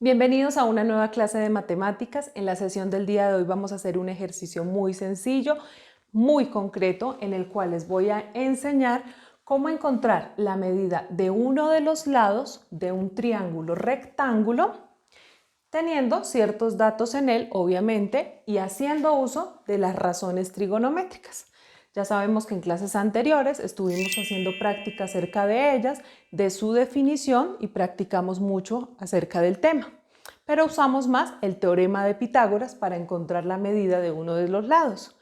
Bienvenidos a una nueva clase de matemáticas. En la sesión del día de hoy vamos a hacer un ejercicio muy sencillo, muy concreto, en el cual les voy a enseñar cómo encontrar la medida de uno de los lados de un triángulo rectángulo, teniendo ciertos datos en él, obviamente, y haciendo uso de las razones trigonométricas. Ya sabemos que en clases anteriores estuvimos haciendo práctica acerca de ellas, de su definición y practicamos mucho acerca del tema. Pero usamos más el teorema de Pitágoras para encontrar la medida de uno de los lados.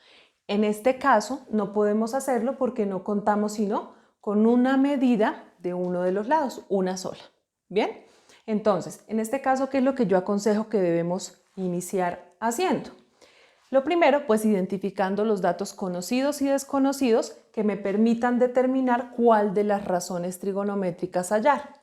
En este caso no podemos hacerlo porque no contamos sino con una medida de uno de los lados, una sola. ¿Bien? Entonces, en este caso, ¿qué es lo que yo aconsejo que debemos iniciar haciendo? Lo primero, pues identificando los datos conocidos y desconocidos que me permitan determinar cuál de las razones trigonométricas hallar.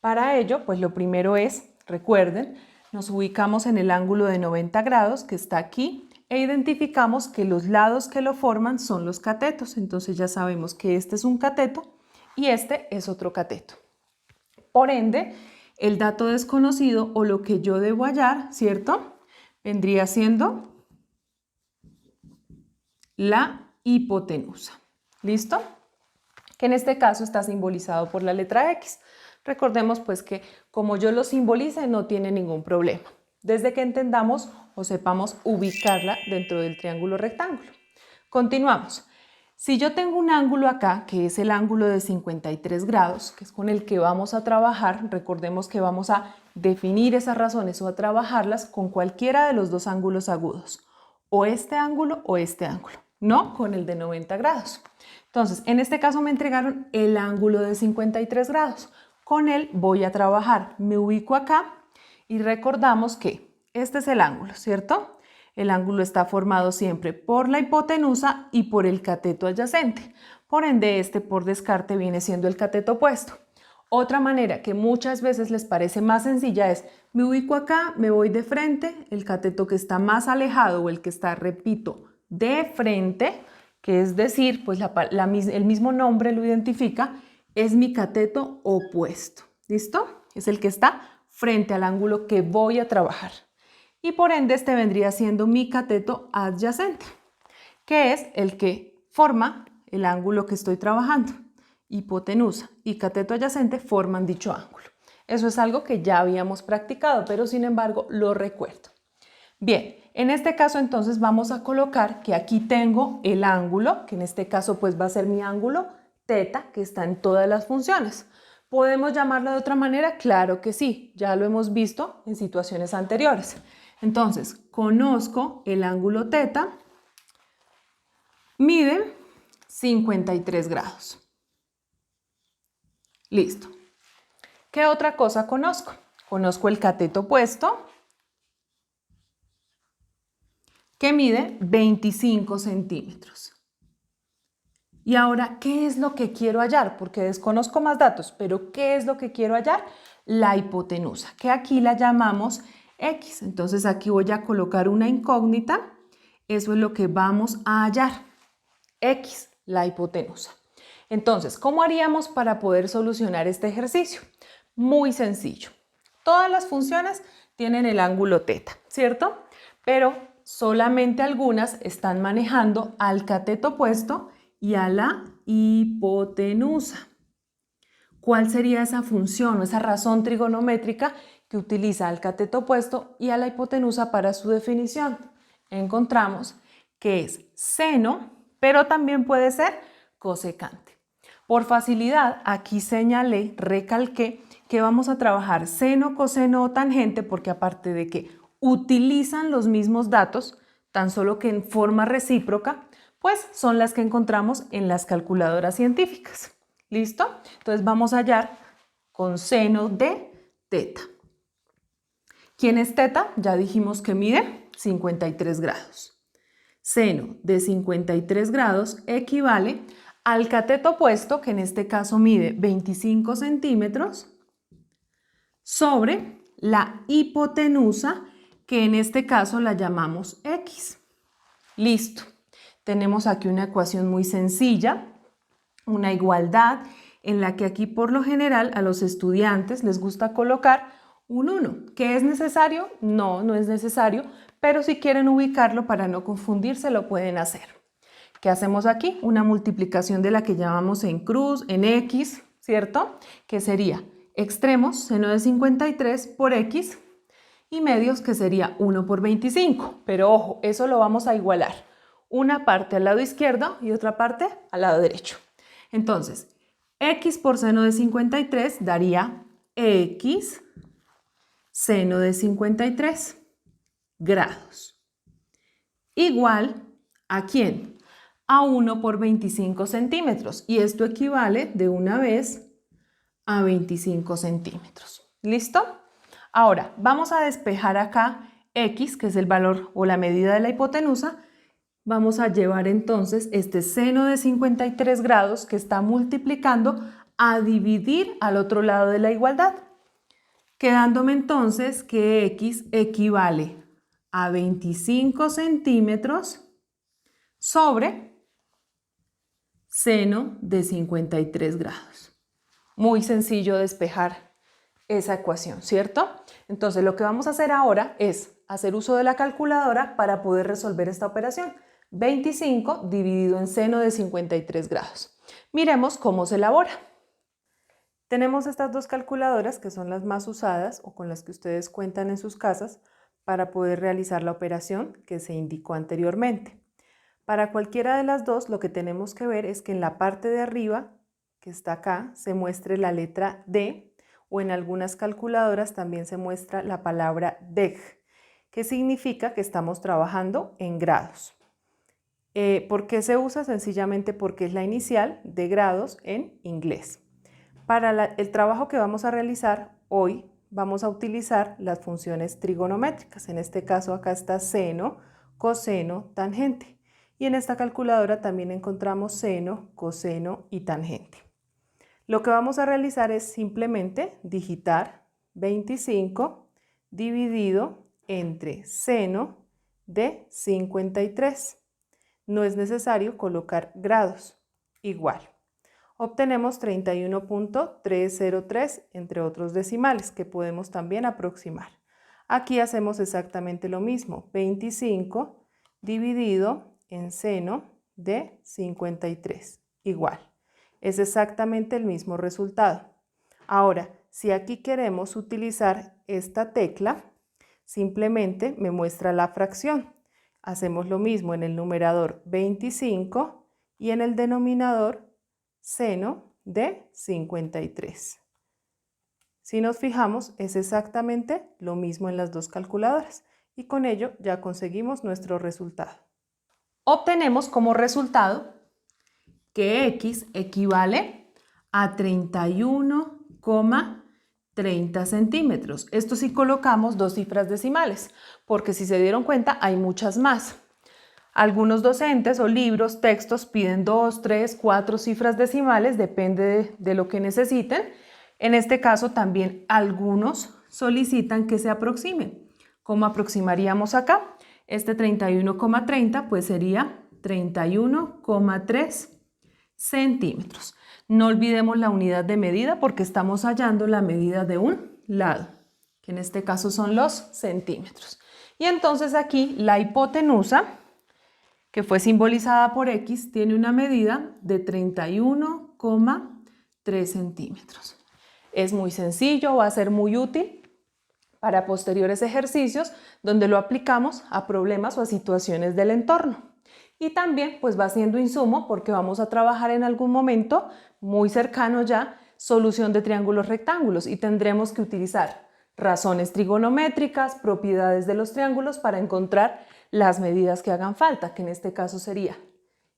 Para ello, pues lo primero es, recuerden, nos ubicamos en el ángulo de 90 grados que está aquí e identificamos que los lados que lo forman son los catetos. Entonces ya sabemos que este es un cateto y este es otro cateto. Por ende, el dato desconocido o lo que yo debo hallar, ¿cierto? Vendría siendo la hipotenusa. ¿Listo? Que en este caso está simbolizado por la letra X. Recordemos pues que como yo lo simbolice no tiene ningún problema, desde que entendamos o sepamos ubicarla dentro del triángulo rectángulo. Continuamos. Si yo tengo un ángulo acá, que es el ángulo de 53 grados, que es con el que vamos a trabajar, recordemos que vamos a definir esas razones o a trabajarlas con cualquiera de los dos ángulos agudos, o este ángulo o este ángulo, no con el de 90 grados. Entonces, en este caso me entregaron el ángulo de 53 grados. Con él voy a trabajar. Me ubico acá y recordamos que este es el ángulo, ¿cierto? El ángulo está formado siempre por la hipotenusa y por el cateto adyacente. Por ende, este por descarte viene siendo el cateto opuesto. Otra manera que muchas veces les parece más sencilla es, me ubico acá, me voy de frente, el cateto que está más alejado o el que está, repito, de frente, que es decir, pues el mismo nombre lo identifica, es mi cateto opuesto. ¿Listo? Es el que está frente al ángulo que voy a trabajar. Y por ende este vendría siendo mi cateto adyacente, que es el que forma el ángulo que estoy trabajando. Hipotenusa y cateto adyacente forman dicho ángulo. Eso es algo que ya habíamos practicado, pero sin embargo lo recuerdo. Bien, en este caso entonces vamos a colocar que aquí tengo el ángulo, que en este caso pues va a ser mi ángulo teta, que está en todas las funciones. ¿Podemos llamarlo de otra manera? Claro que sí, ya lo hemos visto en situaciones anteriores. Entonces, conozco el ángulo teta, mide 53 grados. Listo. ¿Qué otra cosa conozco? Conozco el cateto opuesto, que mide 25 centímetros. Y ahora, ¿qué es lo que quiero hallar? Porque desconozco más datos, pero ¿qué es lo que quiero hallar? La hipotenusa, que aquí la llamamos X. Entonces aquí voy a colocar una incógnita. Eso es lo que vamos a hallar. X, la hipotenusa. Entonces, ¿cómo haríamos para poder solucionar este ejercicio? Muy sencillo. Todas las funciones tienen el ángulo teta, ¿cierto? Pero solamente algunas están manejando al cateto opuesto y a la hipotenusa. ¿Cuál sería esa función o esa razón trigonométrica que utiliza al cateto opuesto y a la hipotenusa para su definición? Encontramos que es seno, pero también puede ser cosecante. Por facilidad, aquí señalé, recalqué que vamos a trabajar seno, coseno o tangente porque aparte de que utilizan los mismos datos, tan solo que en forma recíproca, pues son las que encontramos en las calculadoras científicas. ¿Listo? Entonces vamos a hallar con seno de teta. ¿Quién es teta? Ya dijimos que mide 53 grados. Seno de 53 grados equivale al cateto opuesto, que en este caso mide 25 centímetros, sobre la hipotenusa, que en este caso la llamamos X. Listo. Tenemos aquí una ecuación muy sencilla, una igualdad en la que aquí por lo general a los estudiantes les gusta colocar un 1. ¿Qué es necesario? No, no es necesario, pero si quieren ubicarlo para no confundirse, lo pueden hacer. ¿Qué hacemos aquí? Una multiplicación de la que llamamos en cruz, en X, ¿cierto? Que sería extremos, seno de 53 por X, y medios, que sería 1 por 25. Pero ojo, eso lo vamos a igualar. Una parte al lado izquierdo y otra parte al lado derecho. Entonces, X por seno de 53 daría X seno de 53 grados. Igual, ¿a quién? A 1 por 25 centímetros. Y esto equivale de una vez a 25 centímetros. ¿Listo? Ahora, vamos a despejar acá X, que es el valor o la medida de la hipotenusa. Vamos a llevar entonces este seno de 53 grados que está multiplicando a dividir al otro lado de la igualdad, quedándome entonces que X equivale a 25 centímetros sobre seno de 53 grados. Muy sencillo despejar esa ecuación, ¿cierto? Entonces lo que vamos a hacer ahora es hacer uso de la calculadora para poder resolver esta operación. 25 dividido en seno de 53 grados. Miremos cómo se elabora. Tenemos estas dos calculadoras que son las más usadas o con las que ustedes cuentan en sus casas para poder realizar la operación que se indicó anteriormente. Para cualquiera de las dos, lo que tenemos que ver es que en la parte de arriba, que está acá, se muestre la letra D, o en algunas calculadoras también se muestra la palabra deg, que significa que estamos trabajando en grados. ¿Por qué se usa? Sencillamente porque es la inicial de grados en inglés. Para el trabajo que vamos a realizar hoy, vamos a utilizar las funciones trigonométricas. En este caso acá está seno, coseno, tangente. Y en esta calculadora también encontramos seno, coseno y tangente. Lo que vamos a realizar es simplemente digitar 25 dividido entre seno de 53. No es necesario colocar grados. Igual. Obtenemos 31.303 entre otros decimales que podemos también aproximar. Aquí hacemos exactamente lo mismo. 25 dividido en seno de 53. Igual. Es exactamente el mismo resultado. Ahora, si aquí queremos utilizar esta tecla, simplemente me muestra la fracción. Hacemos lo mismo en el numerador 25 y en el denominador seno de 53. Si nos fijamos, es exactamente lo mismo en las dos calculadoras y con ello ya conseguimos nuestro resultado. Obtenemos como resultado que X equivale a 31,30 centímetros. Esto si colocamos dos cifras decimales, porque si se dieron cuenta hay muchas más. Algunos docentes o libros, textos piden 2, 3, 4 cifras decimales, depende de lo que necesiten. En este caso también algunos solicitan que se aproxime. ¿Cómo aproximaríamos acá? Este 31,30 pues sería 31,3 centímetros. No olvidemos la unidad de medida porque estamos hallando la medida de un lado, que en este caso son los centímetros. Y entonces aquí la hipotenusa, que fue simbolizada por X, tiene una medida de 31,3 centímetros. Es muy sencillo, va a ser muy útil para posteriores ejercicios donde lo aplicamos a problemas o a situaciones del entorno. Y también pues va siendo insumo porque vamos a trabajar en algún momento muy cercano ya solución de triángulos rectángulos y tendremos que utilizar razones trigonométricas, propiedades de los triángulos para encontrar las medidas que hagan falta, que en este caso sería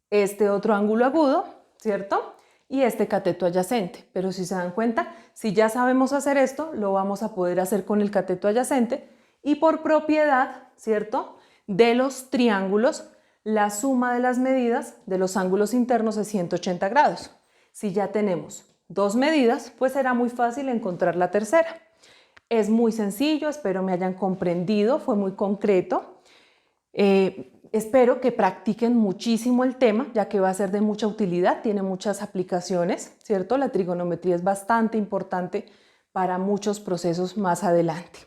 este otro ángulo agudo, ¿cierto? Y este cateto adyacente. Pero si se dan cuenta, si ya sabemos hacer esto, lo vamos a poder hacer con el cateto adyacente y por propiedad, ¿cierto?, de los triángulos, la suma de las medidas de los ángulos internos es 180 grados. Si ya tenemos dos medidas, pues será muy fácil encontrar la tercera. Es muy sencillo, espero me hayan comprendido, fue muy concreto. Espero que practiquen muchísimo el tema, ya que va a ser de mucha utilidad, tiene muchas aplicaciones, ¿cierto? La trigonometría es bastante importante para muchos procesos más adelante.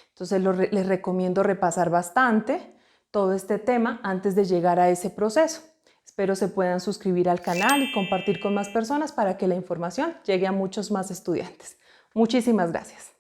Entonces les recomiendo repasar bastante todo este tema antes de llegar a ese proceso. Espero se puedan suscribir al canal y compartir con más personas para que la información llegue a muchos más estudiantes. Muchísimas gracias.